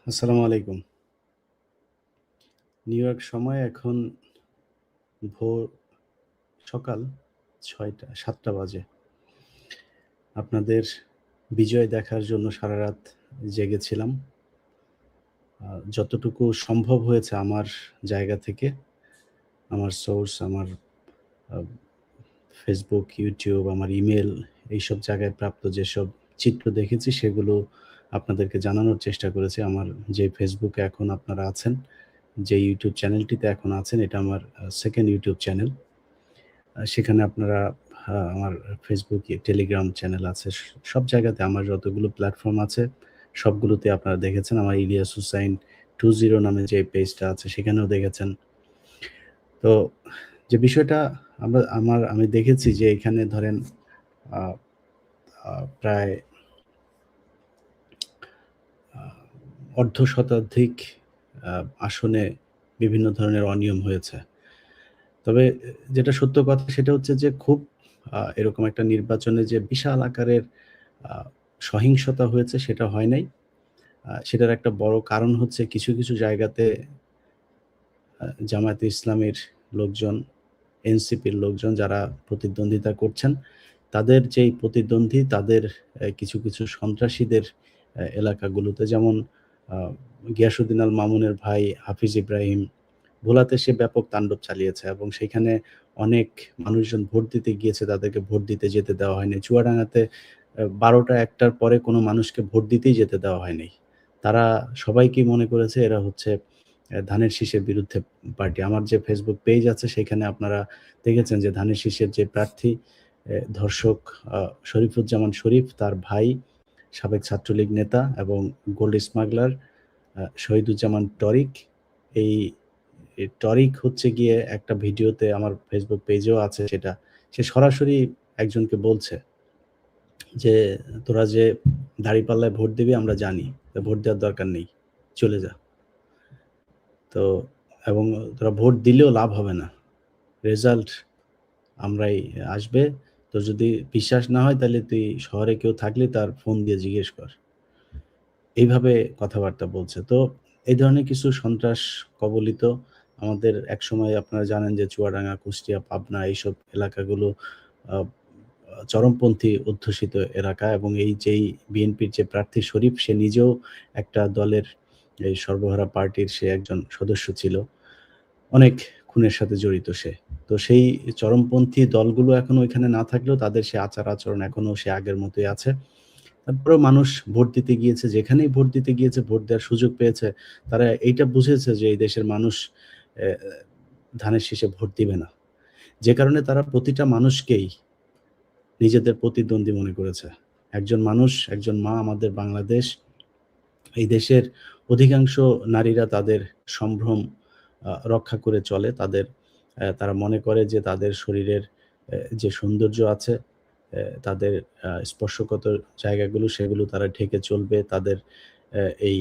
আসসালামু আলাইকুম। New York সময় এখন ভোর সকাল ৭টা বাজে। আপনাদের বিজয় দেখার জন্য সারারাত জেগেছিলাম। যতটুকু সম্ভব হয়েছে আমার জায়গা থেকে, আমার সোর্স, আমার আ Facebook, YouTube, আমার ইমেইল এইসব জায়গায় প্রাপ্ত যেসব চিত্র দেখেছি সেগুলো আপনাদেরকে জানানোর চেষ্টা করেছি। আমার যে Facebook এ এখন আপনারা আছেন, যে YouTube চ্যানেলটিতে এখন আছেন এটা আমার 2nd YouTube চ্যানেল। সেখানে আপনারা আমার Facebook, Telegram চ্যানেল আছে। সব জায়গাতে আমার যতগুলো প্ল্যাটফর্ম আছে সবগুলোতে আপনারা দেখেছেন। আমার ইলিয়াস হুসাইন 20 নামে যে পেজটা আছে সেখানেও দেখেছেন। তো যে বিষয়টা আমি দেখেছি যে এখানে ধরেন আ আ প্রায় আ অর্ধ শতাধিক আ আসনে বিভিন্ন ধরনের অনিয়ম হয়েছে। তবে যেটা সত্য কথা সেটা হচ্ছে যে খুব এরকম একটা নির্বাচনে যে বিশাল আকারের আ সহিংসতা হয়েছে সেটা হয় নাই। সেটার একটা বড় কারণ হচ্ছে কিছু জায়গাতে জামায়াতে ইসলামীর লোকজন, এনসিপির লোকজন যারা প্রতিদ্বন্দ্বিতা করছেন, তাদের যেই প্রতিদ্বন্দ্বী তাদের কিছু সন্ত্রাসীদের এলাকাগুলোতে যেমন আ গিয়াসউদ্দিন আল মামুনের ভাই হাফিজ ইব্রাহিম ভোলাতে সে ব্যাপক তাণ্ডব চালিয়েছে এবং সেখানে অনেক মানুষজন ভোট দিতে গিয়েছে, তাদেরকে ভোট দিতে যেতে দেওয়া হয়নি। চুয়াডাঙ্গাতে ১২টা ১টার পরে কোনো মানুষকে ভোট দিতেই যেতে দেওয়া হয়নি। তারা সবাইকেই মনে করেছে এরা হচ্ছে ধানের শীষের বিরুদ্ধে পার্টি। আমার যে Facebook পেজ আছে সেখানে আপনারা দেখেছেন যে ধানের শীষের যে প্রার্থী ধর্ষক আ শরীফুজ্জামান শরীফ, তার ভাই, সাবেক ছাত্রলীগ নেতা এবং গোল্ড স্মাগলার শহীদুজ্জামান টরিক। এই টরিক হচ্ছে গিয়ে একটা ভিডিওতে আমার Facebook পেজেও আছে সেটা। সে সরাসরি একজনকে বলছে যে, "তোরা যে দাঁড়িপাল্লায় ভোট দিবি আমরা জানি। তো ভোট দেওয়ার দরকার নেই। চলে যা।" তো এবং তোরা ভোট দিলেও লাভ হবে না। রেজাল্ট আমরাই আসবে। তোর যদি বিশ্বাস না হয় তাহলে তুই শহরে কেউ থাকলে তার ফোন দিয়ে জিজ্ঞেস কর। এইভাবে কথাবার্তা বলছে। তো এই ধরনের কিছু সন্ত্রাস কবলিত আমাদের একসময় আপনারা জানেন যে চুয়াডাঙ্গা, কুষ্টিয়া, পাবনা এইসব এলাকাগুলো আ চরমপন্থী অধ্যুষিত এলাকা এবং যেই বিএনপির যে প্রার্থী শরীফ সে নিজেও একটা দলের এই সর্বহারা পার্টির সে একজন সদস্য ছিল। অনেক খুনের সাথে জড়িত সে। তো সেই চরমপন্থী দলগুলো এখন ওইখানে না থাকলেও তাদের সে আচার-আচরণ এখনো সে আগের মতোই আছে। তারপরেও মানুষ ভোট দিতে গিয়েছে, যেখানেই ভোট দিতে গিয়েছে, ভোট দেওয়ার সুযোগ পেয়েছে। তারা এইটা বুঝেছে যে এই দেশের মানুষ অ্যা ধানের শীষে ভোট দিবে না। যে কারণে তারা প্রতিটা মানুষকেই নিজেদের প্রতিদ্বন্দ্বী মনে করেছে। একজন মানুষ, একজন মা আমাদের বাংলাদেশ, এই দেশের অধিকাংশ নারীরা তাদের সম্ভ্রম রক্ষা করে চলে। তারা মনে করে যে তাদের শরীরের যে সৌন্দর্য আছে, তাদের স্পর্শকাতর জায়গাগুলো সেগুলো তারা ঢেকে চলবে। তাদের এই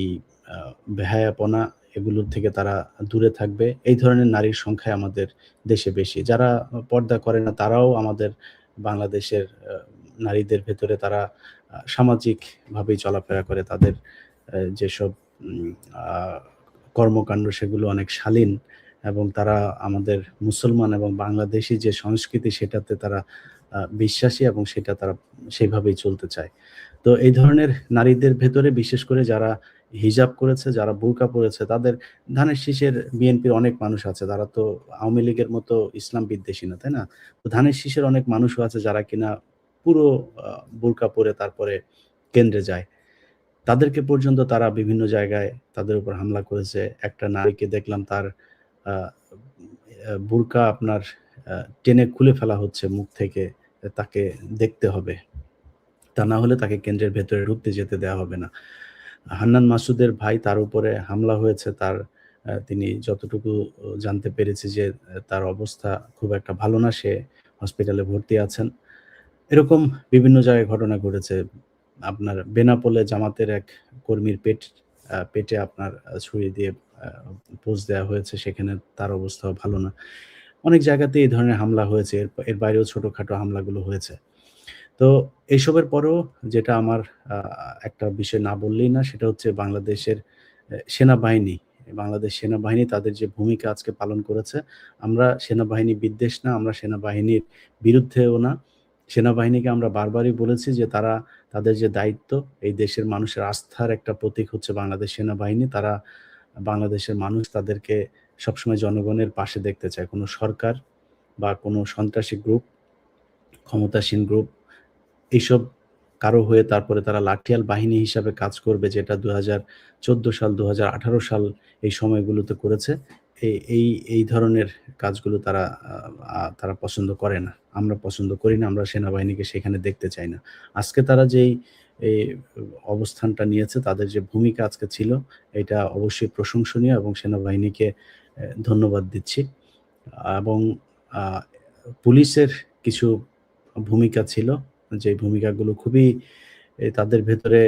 আ বেহায়াপনা এগুলোর থেকে তারা দূরে থাকবে। এই ধরনের নারীর সংখ্যাই আমাদের দেশে বেশি। যারা পর্দা করে না তারাও আমাদের বাংলাদেশের নারীদের ভেতরে তারা সামাজিকভাবেই চলাফেরা করে। তাদের যেসব উম আ কর্মকাণ্ড সেগুলো অনেক শালীন এবং তারা আমাদের মুসলমান এবং বাংলাদেশী যে সংস্কৃতি সেটাতে তারা বিশ্বাসী এবং সেটা তারা সেভাবেই চলতে চায়। তো এই ধরনের নারীদের ভেতরে বিশেষ করে যারা হিজাব করেছে, যারা বুরকা পড়েছে তাদের ধানের শীষের বিএনপির অনেক মানুষ আছে। তারা তো আওয়ামী লীগের মতো ইসলাম বিদ্বেষী না, তাই না? তো ধানের শীষের অনেক মানুষও আছে যারা কিনা পুরো আ বুরকা পরে তারপরে কেন্দ্রে যায়। তাদেরকে পর্যন্ত তারা বিভিন্ন জায়গায় তাদের উপর হামলা করেছে। একটা নারীকে দেখলাম তার আ বুরকা আপনার আ টেনে খুলে ফেলা হচ্ছে মুখ থেকে। তাকে দেখতে হবে। তা না হলে তাকে কেন্দ্রের ভেতরে ঢুকতে যেতে দেওয়া হবে না। হান্নান মাসুদের ভাই তার উপরে হামলা হয়েছে। তিনি যতটুকু জানতে পেরেছি যে তার অবস্থা খুব একটা ভালো না। সে হসপিটালে ভর্তি আছেন। এরকম বিভিন্ন জায়গায় ঘটনা ঘটেছে। আপনার বেনাপোলে জামাতের এক কর্মীর পেটে আপনার ছুরি দিয়ে আ পোঁচ দেয়া হয়েছে। সেখানে তার অবস্থাও ভালো না। অনেক জায়গাতেই এই ধরনের হামলা হয়েছে। এর বাইরেও ছোটখাটো হামলাগুলো হয়েছে। তো এসবের পরেও যেটা আমার আ একটা বিষয় না বললেই না সেটা হচ্ছে বাংলাদেশের সেনাবাহিনী, বাংলাদেশ সেনাবাহিনী তাদের যে ভূমিকা আজকে পালন করেছে, আমরা সেনাবাহিনী বিদ্বেষ না, আমরা সেনাবাহিনীর বিরুদ্ধেও না। সেনাবাহিনীকে আমরা বারবারই বলেছি যে তারা তাদের যে দায়িত্ব, এই দেশের মানুষের আস্থার একটা প্রতীক হচ্ছে বাংলাদেশ সেনাবাহিনী। তারা বাংলাদেশের মানুষ তাদেরকে সবসময় জনগণের পাশে দেখতে চায়। কোনো সরকার বা কোনো সন্ত্রাসী গ্রুপ, ক্ষমতাসীন গ্রুপ এইসব কারো হয়ে তারপরে তারা লাঠিয়াল বাহিনী হিসাবে কাজ করবে, যেটা ২০১৪ সাল, ২০১৮ সাল এই সময়গুলোতে করেছে। এই ধরনের কাজগুলো তারা পছন্দ করে না। আমরা পছন্দ করি না। আমরা সেনাবাহিনীকে সেখানে দেখতে চাই না। আজকে তারা যেই এই অবস্থানটা নিয়েছে, তাদের যে ভূমিকা আজকে ছিল, এটা অবশ্যই প্রশংসনীয় এবং সেনাবাহিনীকে ধন্যবাদ দিচ্ছি। এবং আ পুলিশের কিছু ভূমিকা ছিল, যে ভূমিকাগুলো খুবই তাদের ভেতরে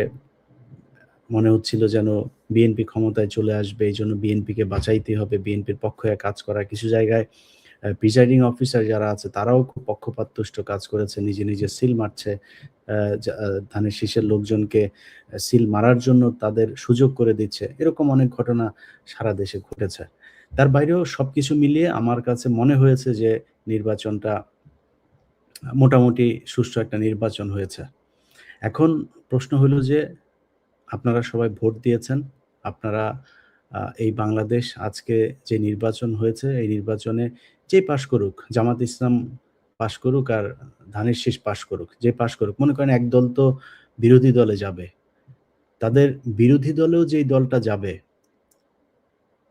মনে হচ্ছিল যেন বিএনপি ক্ষমতায় চলে আসবে, এইজন্য বিএনপিকে বাঁচাইতে হবে, বিএনপির পক্ষ হয়ে কাজ করা। কিছু জায়গায় প্রিসাইডিং অফিসার যারা আছে তারাও খুব পক্ষপাতদুষ্ট কাজ করেছে। নিজে, নিজে সিল মারছে। আ যা ধানের শীষের লোকজনকে সিল মারার জন্য তাদের সুযোগ করে দিচ্ছে। এরকম অনেক ঘটনা সারা দেশে ঘটেছে। তার বাইরেও সবকিছু মিলিয়ে আমার কাছে মনে হয়েছে যে নির্বাচনটা মোটামুটি সুষ্ঠু একটা নির্বাচন হয়েছে। এখন প্রশ্ন হইল যে আপনারা সবাই ভোট দিয়েছেন। আপনারা এই বাংলাদেশ আজকে যে নির্বাচন হয়েছে, এই নির্বাচনে যে পাস করুক, জামাত ইসলাম পাস করুক আর ধানের শীষ পাস করুক, যে পাস করুক, মনে করেন একদল তো বিরোধী দলে যাবে। তাদের বিরোধী দলেও যেই দলটা যাবে,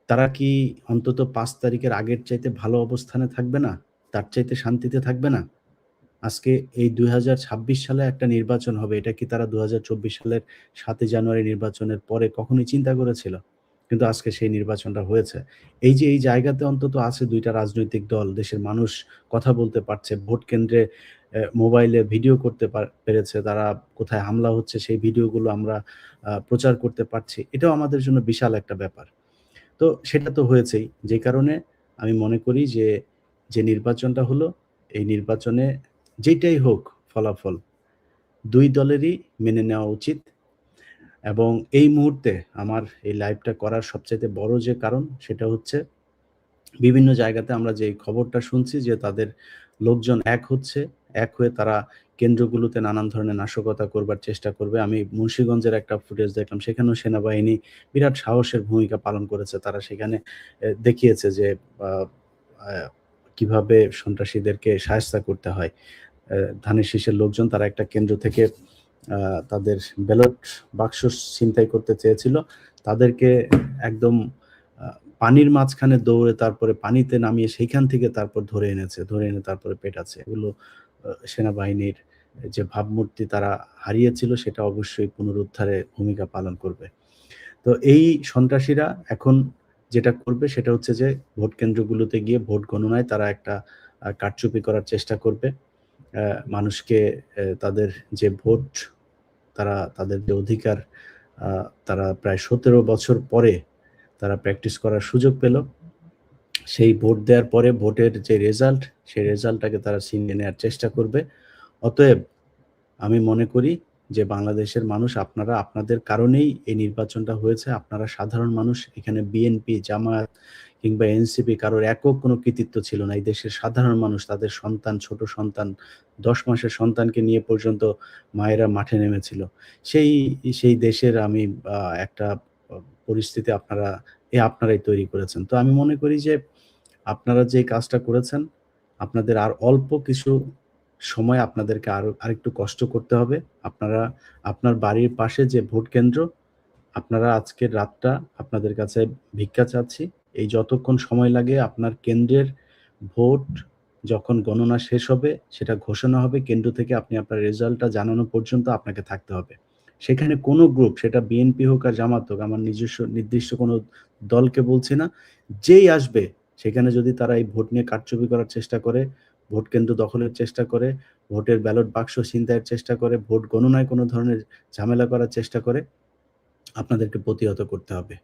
তারা কি অন্তত ৫ তারিখের আগের চাইতে ভালো অবস্থানে থাকবে না? তার চাইতে শান্তিতে থাকবে না? আজকে এই ২০২৬ সালে একটা নির্বাচন হবে। এটা কি তারা ২০২৪ সালের ৭ই জানুয়ারি নির্বাচনের পরে কখনোই চিন্তা করেছিল? কিন্তু আজকে সেই নির্বাচনটা হয়েছে। এই যে এই জায়গাতে অন্তত আছে ২ টা রাজনৈতিক দল, দেশের মানুষ কথা বলতে পারছে, ভোট কেন্দ্রে মোবাইলে ভিডিও করতে পেরেছে। তারা কোথায় হামলা হচ্ছে সেই ভিডিওগুলো আমরা প্রচার করতে পারছি। এটাও আমাদের জন্য বিশাল একটা ব্যাপার। তো সেটা তো হয়েছেই। যে কারণে আমি মনে করি যে, যে নির্বাচনটা হলো, এই নির্বাচনে যেইটাই হোক ফলাফল, ২ দলেরই মেনে নেওয়া উচিত। এবং এই মুহূর্তে আমার এই লাইভটা করার সবচাইতে বড় যে কারণ, সেটা হচ্ছে বিভিন্ন জায়গাতে আমরা যে খবরটা শুনছি যে তাদের লোকজন এক হচ্ছে, এক হয়ে তারা কেন্দ্রগুলোতে নানান ধরনের নাশকতা করবার চেষ্টা করবে। আমি মুন্সিগঞ্জের একটা ফুটেজ দেখলাম। সেখানেও সেনাবাহিনী বিরাট সাহসের ভূমিকা পালন করেছে। তারা সেখানে দেখিয়েছে যে আ আ কিভাবে সন্ত্রাসীদেরকে শায়েস্তা করতে হয়। ধানের শীষের লোকজন তারা একটা কেন্দ্র থেকে আ তাদের ব্যালট বাক্স ছিনতাই করতে চেয়েছিল। তাদেরকে একদম আ পানির মাঝখানে দৌড়ে তারপরে পানিতে নামিয়ে সেইখান থেকে তারপর ধরে এনেছে। ধরে এনে তারপরে পেটাচ্ছে। এগুলো সেনাবাহিনীর যে ভাবমূর্তি তারা হারিয়েছিল সেটা অবশ্যই পুনরুদ্ধারে ভূমিকা পালন করবে। তো এই সন্ত্রাসীরা এখন যেটা করবে সেটা হচ্ছে যে ভোট কেন্দ্রগুলোতে গিয়ে ভোট গণনায় তারা একটা কারচুপি করার চেষ্টা করবে। মানুষকে তাদের যে ভোট, তাদের যে অধিকার, আ তারা প্রায় ১৭ বছর পরে তারা প্র্যাকটিস করার সুযোগ পেল। সেই ভোট দেওয়ার পরে ভোটের যে রেজাল্ট, সেই রেজাল্টটাকে তারা ছিনিয়ে নেয়ার চেষ্টা করবে। অতএব আমি মনে করি যে বাংলাদেশের মানুষ, আপনারা আপনাদের কারণেই এই নির্বাচনটা হয়েছে। আপনারা সাধারণ মানুষ। এখানে বিএনপি, জামায়াত কিংবা এনসিপি কারোর একক কোনো কৃতিত্ব ছিল না। এই দেশের সাধারণ মানুষ তাদের সন্তান, ছোট সন্তান, ১০ মাসের সন্তানকে নিয়ে পর্যন্ত মায়েরা মাঠে নেমেছিল। সেই সেই দেশের আমি একটা আ পরিস্থিতি আপনারাই তৈরি করেছেন। তো আমি মনে করি যে আপনারা যে কাজটা করেছেন, আপনাদের আর অল্প কিছু সময় আপনাদেরকে আরেকটু কষ্ট করতে হবে। আপনারা আপনার বাড়ির পাশে যে ভোট কেন্দ্র, আপনারা আজকের রাতটা আপনাদের কাছে ভিক্ষা চাচ্ছি। এই যতক্ষণ সময় লাগে আপনার কেন্দ্রের ভোট যখন গণনা শেষ হবে, সেটা ঘোষণা হবে, কেন্দ্র থেকে আপনি আপনার রেজাল্টটা জানানো পর্যন্ত আপনাকে থাকতে হবে। সেখানে কোনো গ্রুপ, সেটা বিএনপি হোক আর জামাত হোক, আমার নিজস্ব নির্দিষ্ট কোনো দলকে বলছি না। যেই আসবে সেখানে যদি তারা এই ভোট নিয়ে কারচুপি করার চেষ্টা করে, ভোট কেন্দ্র দখলের চেষ্টা করে, ভোটের ব্যালট বাক্স ছিনতাইয়ের চেষ্টা করে, ভোট গণনায় কোনো ধরনের ঝামেলা করার চেষ্টা করে, আপনাদেরকে প্রতিহত করতে হবে।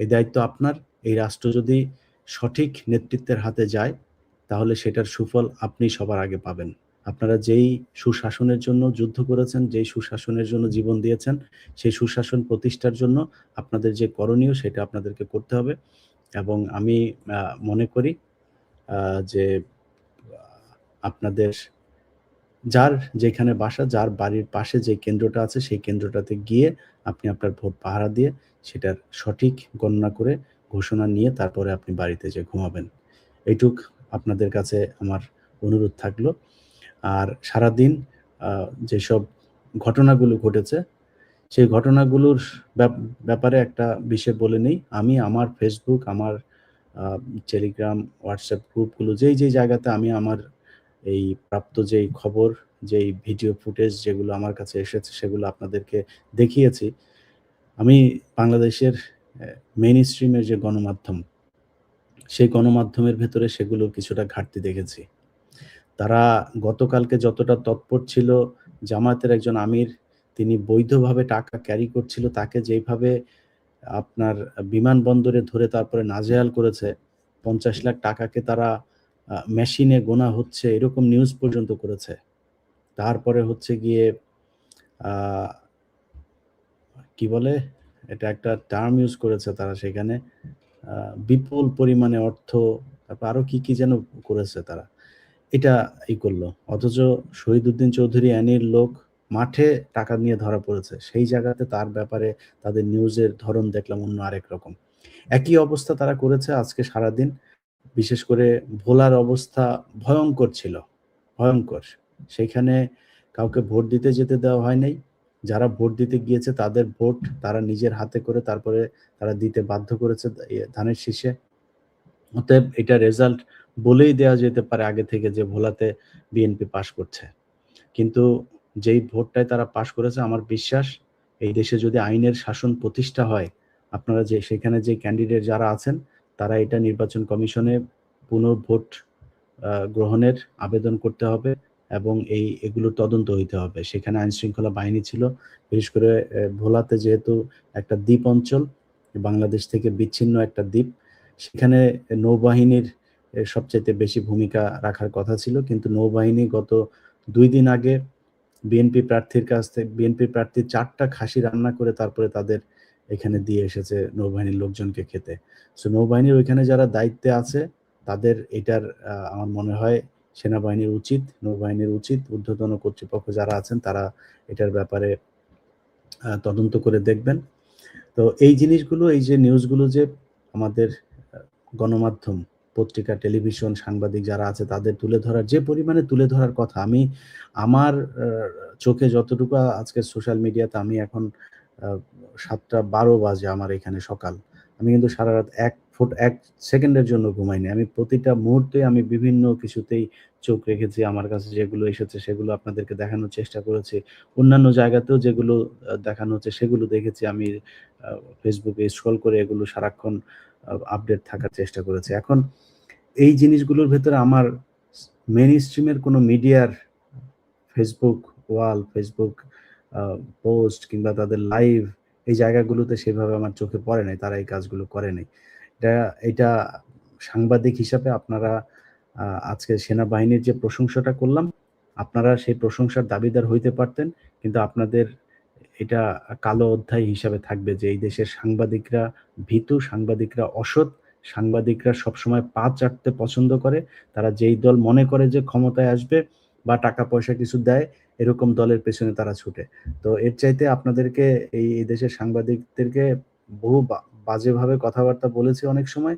এই দায়িত্ব আপনার। এই রাষ্ট্র যদি সঠিক নেতৃত্বের হাতে যায়, তাহলে সেটার সুফল আপনি সবার আগে পাবেন। আপনারা যেই সুশাসনের জন্য যুদ্ধ করেছেন, যেই সুশাসনের জন্য জীবন দিয়েছেন, সেই সুশাসন প্রতিষ্ঠার জন্য আপনাদের যে করণীয় সেটা আপনাদেরকে করতে হবে। এবং আমি আ মনে করি যে আপনাদের যার যেখানে বাসা, যার বাড়ির পাশে যে কেন্দ্রটা আছে সেই কেন্দ্রটাতে গিয়ে আপনি আপনার ভোট পাহারা দিয়ে সেটার সঠিক গণনা করে ঘোষণা নিয়ে তারপরে আপনি বাড়িতে যেয়ে ঘুমাবেন। এইটুক আপনাদের কাছে আমার অনুরোধ থাকলো। আর সারাদিন আ যেসব ঘটনাগুলো ঘটেছে, সেই ঘটনাগুলোর ব্যাপারে একটা বিষয় বলে নেই। আমি আমার Facebook, আমার আ Telegram, WhatsApp গ্রুপগুলো যেই জায়গাতে আমি আমার এই প্রাপ্ত যেই খবর, যেই ভিডিও ফুটেজ যেগুলো আমার কাছে এসেছে সেগুলো আপনাদেরকে দেখিয়েছি। আমি বাংলাদেশের মেইনস্ট্রিম এর যে গণমাধ্যম, সেই গণমাধ্যমের ভেতরে সেগুলোর কিছুটা ঘাটতি দেখেছি। তারা গতকালকে যতটা তৎপর ছিল, জামায়াতের একজন আমির তিনি বৈধভাবে টাকা ক্যারি করছিল, তাকে যেইভাবে আপনার বিমানবন্দরে ধরে তারপরে নাজেহাল করেছে, ৫০ লাখ টাকাকে তারা মেশিনে গোনা হচ্ছে এরকম নিউজ পর্যন্ত করেছে। তারপরে হচ্ছে গিয়ে আ কি বলে? এটা একটা টার্ম ইউস করেছে তারা সেখানে। আ বিপুল পরিমাণে অর্থ, তারপর আরো কি যেন করেছে তারা। এটা করল। অথচ শহীদউদ্দিন চৌধুরী অ্যানির লোক মাঠে টাকা নিয়ে ধরা পড়েছে। সেই জায়গাতে তার ব্যাপারে তাদের নিউজের ধরন দেখলাম অন্য আরেক রকম। একই অবস্থা তারা করেছে আজকে সারাদিন। বিশেষ করে ভোলার অবস্থা ভয়ংকর ছিল, ভয়ংকর। সেইখানে কাউকে ভোট দিতে যেতে দেওয়া হয় নাই। যারা ভোট দিতে গিয়েছে তাদের ভোট তারা নিজের হাতে করে তারপরে তারা দিতে বাধ্য করেছে ধানের শীষে। অতএব এটা রেজাল্ট বলেই দেয়া যেতে পারে আগে থেকে যে ভোলাতে বিএনপি পাস করছে। কিন্তু যেই ভোটটায় তারা পাস করেছে আমার বিশ্বাস এই দেশে যদি আইনের শাসন প্রতিষ্ঠা হয়, আপনারা যে সেখানে যে ক্যান্ডিডেট যারা আছেন তারা এটা নির্বাচন কমিশনে পুনর্ভোট গ্রহণের আবেদন করতে হবে এবং এগুলোর তদন্ত হইতে হবে। সেখানে আইনশৃঙ্খলা বাহিনী ছিল। বিশেষ করে ভোলাতে যেহেতু একটা দ্বীপ অঞ্চল, বাংলাদেশ থেকে বিচ্ছিন্ন একটা দ্বীপ। সেখানে নৌবাহিনীর সবচাইতে বেশি ভূমিকা রাখার কথা ছিল। কিন্তু নৌবাহিনী গত ২ দিন আগে বিএনপি প্রার্থী ৪ টা খাসি রান্না করে তারপরে তাদের এখানে দিয়ে এসেছে নৌবাহিনীর লোকজনকে খেতে। সো নৌবাহিনীর ওইখানে যারা দায়িত্বে আছে তাদের এটার আমার মনে হয় সেনাবাহিনীর উচিত, নৌবাহিনীর উচিত, ঊর্ধ্বতন কর্তৃপক্ষ যারা আছেন তারা এটার ব্যাপারে তদন্ত করে দেখবেন। তো এই জিনিসগুলো, এই যে নিউজগুলো যে আমাদের আ গণমাধ্যম, পত্রিকা, টেলিভিশন, সাংবাদিক যারা আছে তাদের তুলে ধরার যে পরিমাণে তুলে ধরার কথা, আমি আমার চোখে যতটুকু আজকে সোশ্যাল মিডিয়াতে আমি এখন আ ৭:১২ বাজে আমার এখানে সকাল। আমি কিন্তু সারারাত ১ সেকেন্ডের জন্য ঘুমাইনি। আমি প্রতিটা মুহূর্তে আমি বিভিন্ন কিছুতেই চোখ রেখেছি। আমার কাছে যেগুলো এসেছে সেগুলো আপনাদেরকে দেখানোর চেষ্টা করেছি। অন্যান্য জায়গাতেও যেগুলো দেখানো হচ্ছে সেগুলো দেখেছি। আমি আ Facebook এ স্ক্রল করে এগুলো সারাক্ষণ আপডেট থাকার চেষ্টা করেছি। এখন এই জিনিসগুলোর ভেতরে আমার মেইনস্ট্রিম এর কোনো মিডিয়ার Facebook ওয়াল, Facebook আ পোস্ট কিংবা তাদের লাইভ এই জায়গাগুলোতে সেভাবে আমার চোখে পড়ে নাই। তারা এই কাজগুলো করে নাই। এটা এটা সাংবাদিক হিসাবে আপনারা আজকে সেনাবাহিনীর যে প্রশংসাটা করলাম, আপনারা সেই প্রশংসার দাবিদার হইতে পারতেন। কিন্তু আপনাদের এটা কালো অধ্যায় হিসাবে থাকবে যে এই দেশের সাংবাদিকরা ভীতু, সাংবাদিকরা অসৎ, সাংবাদিকরা সবসময় পা চাটতে পছন্দ করে। তারা যেই দল মনে করে যে ক্ষমতায় আসবে বা টাকা-পয়সা কিছু দেয়, এরকম দলের পেছনে তারা ছুটে। তো এর চাইতে আপনাদেরকে এই দেশের সাংবাদিকদেরকে বহু বাজেভাবে কথাবার্তা বলেছি অনেক সময়।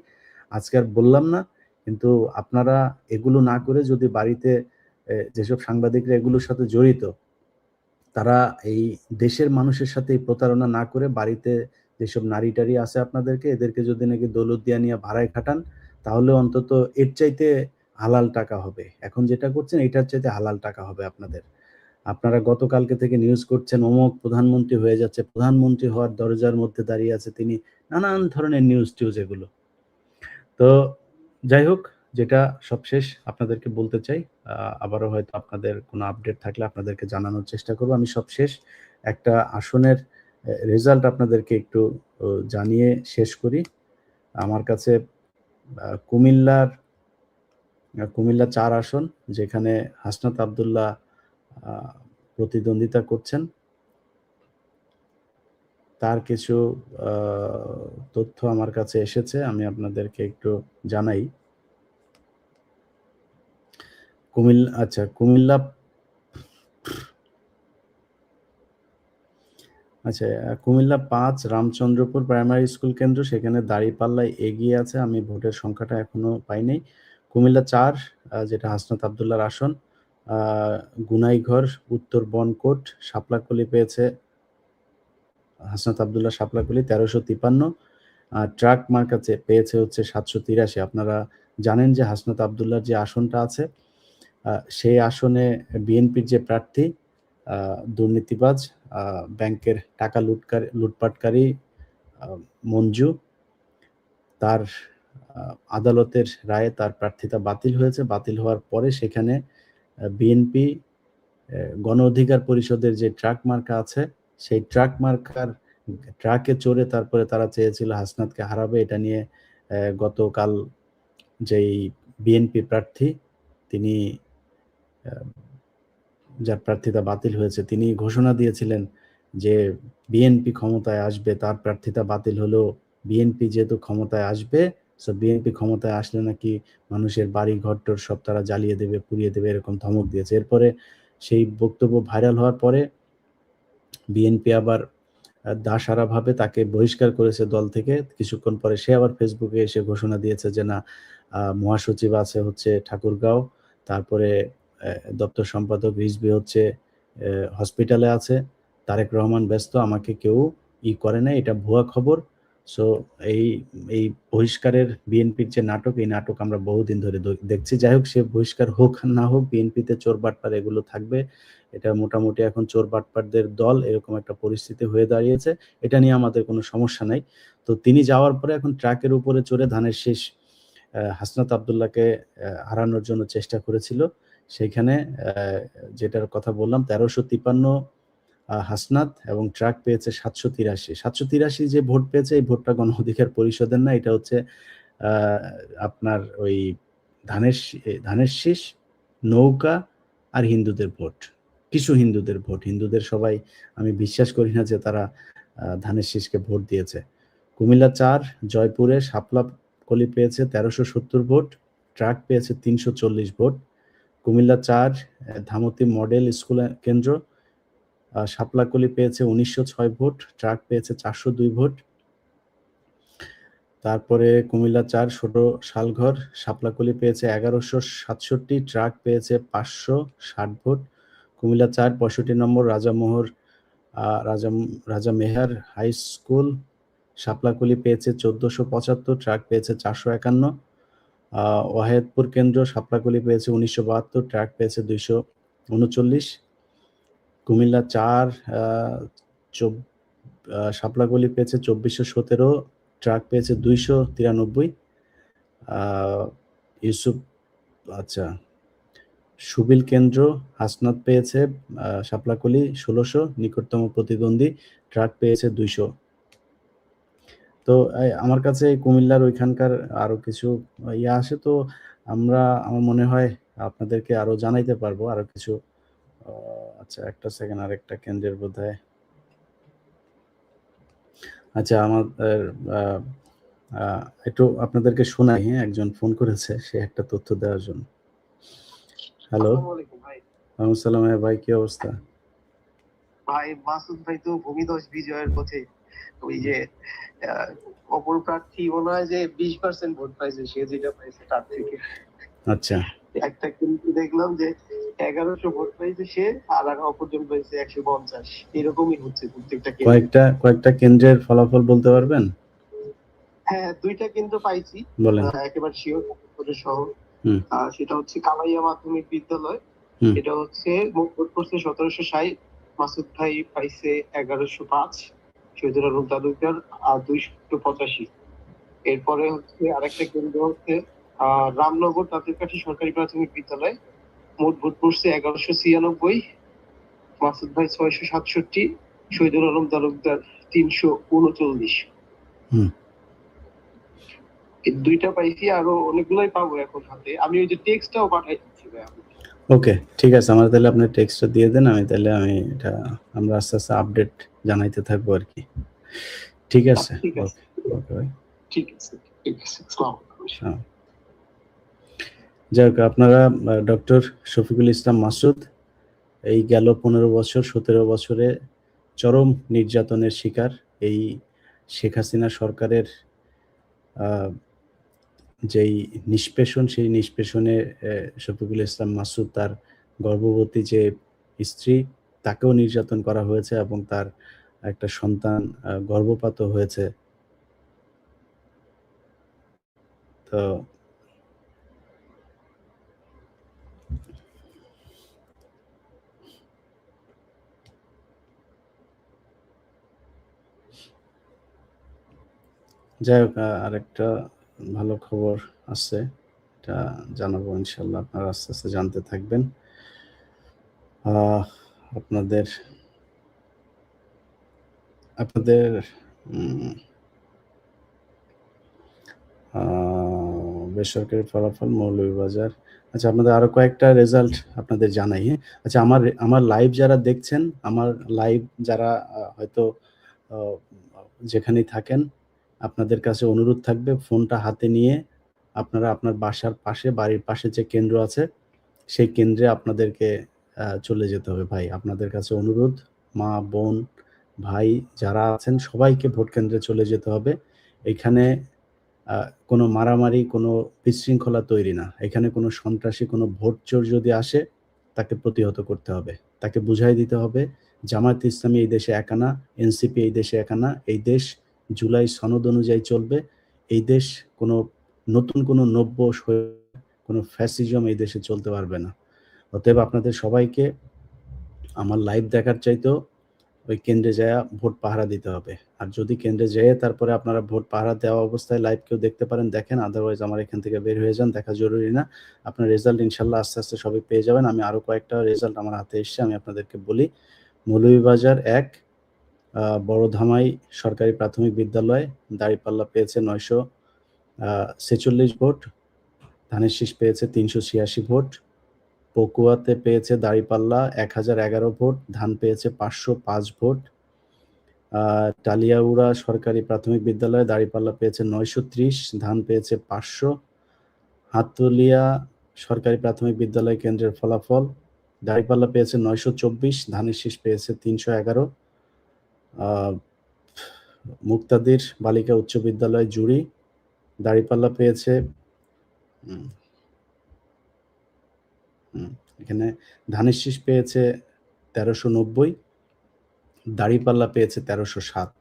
আজকে আর বললাম না। কিন্তু আপনারা এগুলো না করে যদি বাড়িতে যেসব সাংবাদিকরা এগুলোর সাথে জড়িত তারা এই দেশের মানুষের সাথে এই প্রতারণা না করে বাড়িতে যেসব নারী-টারী আছে আপনাদেরকে, এদেরকে যদি নাকি দৌলতদিয়া নিয়া ভাড়ায় খাটান, তাহলে অন্তত এর চাইতে হালাল টাকা হবে। এখন যেটা করছেন এটার চাইতে হালাল টাকা হবে আপনাদের। আপনারা গতকালকে থেকে নিউজ করছেন অমুক প্রধানমন্ত্রী হয়ে যাচ্ছে। প্রধানমন্ত্রী হওয়ার দরজার মধ্যে দাঁড়িয়ে আছে তিনি। নানান ধরনের নিউজ-টিউজ এগুলো। তো যাই হোক, যেটা সবশেষ আপনাদেরকে বলতে চাই, আ আবারও হয়তো আপনাদের কোনো আপডেট থাকলে আপনাদেরকে জানানোর চেষ্টা করব। আমি সবশেষ একটা আসনের রেজাল্ট আপনাদেরকে একটু জানিয়ে শেষ করি। আমার কাছে কুমিল্লার কুমিল্লা ৪ আসন, যেখানে হাসনাত আব্দুল্লাহ প্রতিদ্বন্দ্বিতা করছেন। তার কিছু তথ্য আমার কাছে এসেছে, আমি আপনাদেরকে একটু জানাই। কুমিল্লা কুমিল্লা ৫ রামচন্দ্রপুর প্রাইমারি স্কুল কেন্দ্র, সেখানে দাঁড়িপাল্লায় এগিয়ে আছে। আমি ভোটের সংখ্যাটা এখনো পাইনি। কুমিল্লা ৪, যেটা হাসনাত আব্দুল্লাহর আসন, গুনাইঘর উত্তর বনকোট শাপলাকলি পেয়েছে হাসনাত আব্দুল্লাহ শাপলাকলি ১৩৫৩। ট্রাক মার্কা পেয়েছে হচ্ছে ৭৮৩। আপনারা জানেন যে হাসনাত আব্দুল্লাহর যে আসনটা আছে, সেই আসনে বিএনপির যে প্রার্থী দুর্নীতিবাজ, ব্যাংকের টাকা লুটপাটকারী মঞ্জু, তার আদালতের রায়ে তার প্রার্থিতা বাতিল হয়েছে। বাতিল হওয়ার পরে সেখানে বিএনপি গণ অধিকার পরিষদের যে ট্রাক মার্কা আছে, সেই ট্রাকে চড়ে তারপরে তারা চেয়েছিল হাসনাতকে হারাবে। এটা নিয়ে গতকাল যেই বিএনপি প্রার্থী, তিনি যার প্রার্থিতা বাতিল হয়েছে, তিনি ঘোষণা দিয়েছিলেন যে বিএনপি ক্ষমতায় আসবে। তার প্রার্থিতা বাতিল হলেও বিএনপি যেহেতু ক্ষমতায় আসবে, বিএনপি ক্ষমতায় আসলে নাকি মানুষের বাড়ি ঘরটর সব তারা জ্বালিয়ে দেবে, পুড়িয়ে দেবে, এরকম ধমক দিয়েছে। এরপরে সেই বক্তব্য ভাইরাল হওয়ার পরে বিএনপি আবার দাসারাভাবে তাকে বহিষ্কার করেছে দল থেকে। কিছুক্ষণ পরে সে আবার ফেসবুকে এসে ঘোষণা দিয়েছে যে না, মহাসচিব আছে হচ্ছে ঠাকুরগাঁও, তারপরে দপ্তর সম্পাদক রিজভী হচ্ছে হসপিটালে আছে, তারেক রহমান ব্যস্ত, আমাকে কেউ করে নাই, এটা ভুয়া খবর। সো এই বহিষ্কারের বিএনপির যে নাটক, এই নাটক আমরা বহুদিন ধরে দেখছি। যাই হোক, সে বহিষ্কার হোক না হোক, বিএনপিতে চোর বাটপার এগুলো থাকবে। এটা মোটামুটি এখন চোর বাটপারদের দল, এরকম একটা পরিস্থিতি হয়ে দাঁড়িয়েছে। এটা নিয়ে আমাদের কোনো সমস্যা নাই। তো তিনি যাওয়ার পরে এখন ট্রাকের উপরে চড়ে ধানের শীষ হাসনাত আব্দুল্লাহকে হারানোর জন্য চেষ্টা করেছিল। সেইখানে যেটার কথা বললাম ১৩৫৩ হাসনাত, এবং ট্রাক পেয়েছে ৭৮৩। ৭৮৩ যে ভোট পেয়েছে, এই ভোটটা গণ অধিকার পরিষদের না, এটা হচ্ছে আপনার ওই ধানের শীষ, নৌকা আর হিন্দুদের ভোট, কিছু হিন্দুদের ভোট। হিন্দুদের সবাই আমি বিশ্বাস করি না যে তারা ধানের শীষকে ভোট দিয়েছে। কুমিল্লা ৪ জয়পুরে শাপলাকলি পেয়েছে ১৩৭০ ভোট, ট্রাক পেয়েছে ৩৪০ vote. Comilla ৪ Dhamti model school কেন্দ্র, শাপলাকলি পেয়েছে ১৯০৬ ভোট, ট্রাক পেয়েছে ৪০২ ভোট। তারপরে কুমিল্লা ৪ ছোট শালঘর, শাপলাকলি পেয়েছে ১১৬৭, ট্রাক পেয়েছে ৫৬০ ভোট। কুমিল্লা ৪ ৬৫ নম্বর রাজা মেহার হাই স্কুল, শাপলাকলি পেয়েছে ১৪৭৫, ট্রাক পেয়েছে ৪৫১। ওয়াহেদপুর কেন্দ্র, শাপলাকলি পেয়েছে ১৯৭২, ট্রাক পেয়েছে ২৩৯। কুমিল্লা ৪ শাপলাকলি পেয়েছে ২৪১৭, ট্রাক পেয়েছে ২৯৩। সুবিল কেন্দ্র, হাসনাত পেয়েছে শাপলাকলি ১৬০০, নিকটতম প্রতিদ্বন্দ্বী, ট্রাক পেয়েছে ২০০। তো আমার কাছে কুমিল্লার ওইখানকার আরো কিছু আসে, তো আমার মনে হয় আপনাদেরকে আরো জানাইতে পারবো আরো কিছু। আচ্ছা, একটা সেকেন্ড, আরেকটা কেন্দ্রের বোধহয়। আচ্ছা, আমাদের একটু আপনাদেরকে শোনাই। হ্যাঁ, একজন ফোন করেছে, সে একটা তথ্য দেওয়ার জন্য। হ্যালো, ওয়ালাইকুম আসসালাম ভাই, কি অবস্থা? ভাই মাসুদ ভাই তো ভূমিধস বিজয়ের পথে। ওই যে অপর প্রার্থী মনে হয় যে 20% ভোট পাইছে, সে যেটা পাইছে তার থেকে। আচ্ছা, একটা কিন্তু দেখলাম যে 1100 ভোট পাইছে সে, আর অপরজন পাইছে 150। এরকমই হচ্ছে প্রত্যেকটা কেন্দ্রে। কয়েকটা কেন্দ্রের ফলাফল বলতে পারবেন? হ্যাঁ, দুইটা কিন্তু পাইছি, একেবারে শিওর সহ। সেটা হচ্ছে কালাইয়া মাধ্যমিক বিদ্যালয়, এটা হচ্ছে ভোট করছে 1760, মাসুদ ভাই পাইছে 1105, শহীদুল আলম তালুকদার 285। এরপরে হচ্ছে আরেকটা কেন্দ্র হচ্ছে রামনগর তাঁতেরকাঠি সরকারি প্রাথমিক বিদ্যালয়, মোট ভোট পড়ছে 1196, মাসুদ ভাই 667, শহীদুল আলম তালুকদার 339। এই 2টা পাইছি, আরো অনেকগুলোই পাবো এখন হাতে। আমি ওই যে টেক্সটটাও পাঠাই দিচ্ছি ভাই। ওকে, ঠিক আছে। আমার তাহলে আপনি টেক্সটটা দিয়ে দেন, আমি তাহলে এটা আমরা আস্তে আস্তে আপডেট জানাইতে থাকবো আর কি। ঠিক আছে, ঠিক আছে, ওকে ভাই, ঠিক আছে, ঠিক আছে। আসসালামু আলাইকুম। যাই হোক, আপনারা ডক্টর শফিকুল ইসলাম মাসুদ এই গেল 15 বছর 17 বছরে চরম নির্যাতনের শিকার। এই শেখ হাসিনা সরকারের যেই নিষ্পেষণ, সেই নিষ্পেষণে শফিকুল ইসলাম মাসুদ তার গর্ভবতী যে স্ত্রী, তাকেও নির্যাতন করা হয়েছে এবং তার একটা সন্তান গর্ভপাত হয়েছে। তো যাই হোক, আরেকটা ভালো খবর আছে, এটা জানাবো ইনশাল্লাহ, আপনারা আস্তে আস্তে জানতে থাকবেন। আপনাদের আপনাদের বেসরকারি ফলাফল মৌলভীবাজার। আচ্ছা, আপনাদের আরো কয়েকটা রেজাল্ট আপনাদের জানাই, হ্যাঁ? আচ্ছা, আমার লাইভ যারা দেখছেন, আমার লাইভ যারা হয়তো যেখানেই থাকেন, আপনাদের কাছে অনুরোধ থাকবে ফোনটা হাতে নিয়ে আপনারা আপনার বাসার পাশে, বাড়ির পাশে যে কেন্দ্র আছে, সেই কেন্দ্রে আপনাদেরকে চলে যেতে হবে ভাই। আপনাদের কাছে অনুরোধ, মা, বোন, ভাই যারা আছেন সবাইকে ভোট কেন্দ্রে চলে যেতে হবে। এখানে কোনো মারামারি, কোনো বিশৃঙ্খলা তৈরি না। এখানে কোনো সন্ত্রাসী, কোনো ভোট চোর যদি আসে, তাকে প্রতিহত করতে হবে। তাকে বুঝাই দিতে হবে জামায়াতে ইসলামী এই দেশে একা না, এনসিপি এই দেশে একা না। এই দেশ জুলাই সনদ অনুযায়ী চলবে। এই দেশ কোনো নতুন কোনো নব্য কোনো ফ্যাসিজম এই দেশে চলতে পারবে না। অতএব আপনাদের সবাইকে আমার লাইভ দেখার চাইতেও ওই কেন্দ্রে যায়া ভোট পাহারা দিতে হবে। আর যদি কেন্দ্রে যেয়ে তারপরে আপনারা ভোট পাহারা দেওয়া অবস্থায় লাইভ কেউ দেখতে পারেন, দেখেন। আদারওয়াইজ আমার এখান থেকে বের হয়ে যান, দেখা জরুরি না। আপনার রেজাল্ট ইনশাল্লাহ আস্তে আস্তে সবাই পেয়ে যাবেন। আমি আরো কয়েকটা রেজাল্ট আমার হাতে এসছে, আমি আপনাদেরকে বলি। মৌলভীবাজার ১, বড়ধামাই সরকারি প্রাথমিক বিদ্যালয়, দাঁড়িপাল্লা পেয়েছে ৯৪৬ ভোট, ধানের শীষ পেয়েছে ৩৮৬ ভোট। পকুয়াতে পেয়েছে দাঁড়িপাল্লা ১০১১ ভোট, ধান পেয়েছে ৫০৫ ভোট। টালিয়াউড়া সরকারি প্রাথমিক বিদ্যালয়ে দাঁড়িপাল্লা পেয়েছে ৯৩০, ধান পেয়েছে ৫০০। হাতুলিয়া সরকারি প্রাথমিক বিদ্যালয় কেন্দ্রের ফলাফল, দাঁড়িপাল্লা পেয়েছে ৯২৪, ধানের শীষ পেয়েছে ৩১১। মুক্তাদির বালিকা উচ্চ বিদ্যালয় জুড়ি, দাঁড়িপাল্লা পেয়েছে এখানে ধানের শীষ পেয়েছে ১৩৯০, দাঁড়িপাল্লা পেয়েছে ১৩০৭,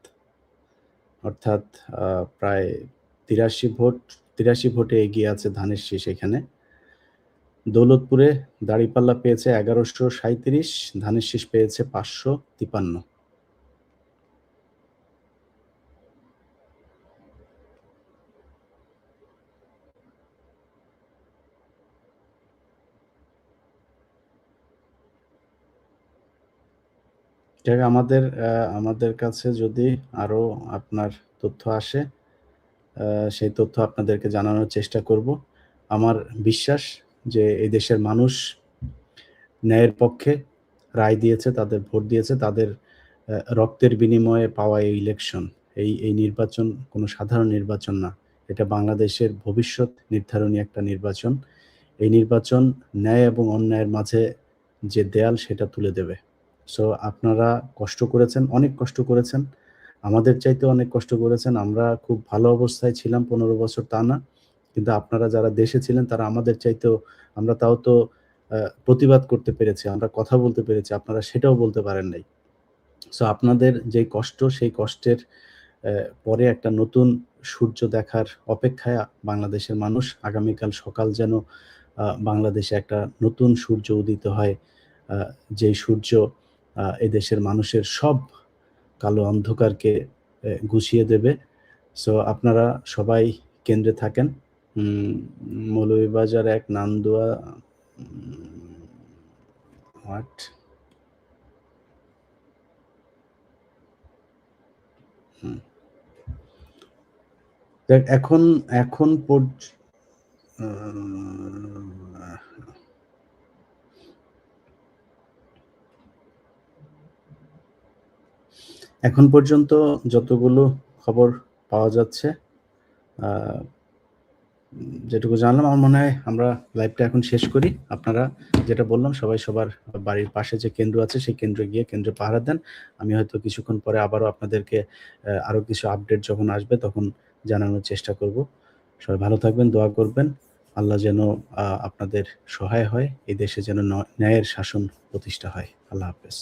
অর্থাৎ প্রায় ৮৩ ভোটে এগিয়ে আছে ধানের শীষ এখানে। দৌলতপুরে দাঁড়িপাল্লা পেয়েছে ১১৩৭, ধানের শীষ পেয়েছে ৫৫৩। আমাদের কাছে যদি আরো আপনার তথ্য আসে, সেই তথ্য আপনাদেরকে জানানোর চেষ্টা করব। আমার বিশ্বাস যে এই দেশের মানুষ ন্যায়ের পক্ষে রায় দিয়েছে, তাদের ভোট দিয়েছে, তাদের রক্তের বিনিময়ে পাওয়া এই ইলেকশন, এই নির্বাচন কোনো সাধারণ নির্বাচন না। এটা বাংলাদেশের ভবিষ্যৎ নির্ধারণী একটা নির্বাচন। এই নির্বাচন ন্যায় এবং অন্যায়ের মাঝে যে দেয়াল, সেটা তুলে দেবে। সো আপনারা কষ্ট করেছেন, অনেক কষ্ট করেছেন, আমাদের চাইতেও অনেক কষ্ট করেছেন। আমরা খুব ভালো অবস্থায় ছিলাম 15 বছর, তা না। কিন্তু আপনারা যারা দেশে ছিলেন তারা আমাদের চাইতেও, আমরা তাও তো প্রতিবাদ করতে পেরেছি, আমরা কথা বলতে পেরেছি, আপনারা সেটাও বলতে পারেন নাই। সো আপনাদের যে কষ্ট, সেই কষ্টের পরে একটা নতুন সূর্য দেখার অপেক্ষায় বাংলাদেশের মানুষ। আগামীকাল সকাল যেন বাংলাদেশে একটা নতুন সূর্য উদিত হয়, যেই সূর্য এদেশের মানুষের সব কালো অন্ধকারকে গুছিয়ে দেবে। সো আপনারা সবাই কেন্দ্রে থাকেন। মৌলভীবাজার ১, নান্দুয়া হোয়াট দেখ এখন এখন পর্যন্ত যতগুলো খবর পাওয়া যাচ্ছে, যেটুকু জানলাম, আমার মনে হয় আমরা লাইভটা এখন শেষ করি। আপনারা যেটা বললাম, সবাই সবার বাড়ির পাশে যে কেন্দ্র আছে সেই কেন্দ্রে গিয়ে কেন্দ্রে পাহারা দেন। আমি হয়তো কিছুক্ষণ পরে আবারও আপনাদেরকে আরো কিছু আপডেট যখন আসবে তখন জানানোর চেষ্টা করব। সবাই ভালো থাকবেন, দোয়া করবেন। আল্লাহ যেন আপনাদের সহায় হয়, এই দেশে যেন ন্যায়ের শাসন প্রতিষ্ঠা হয়। আল্লাহ হাফেজ।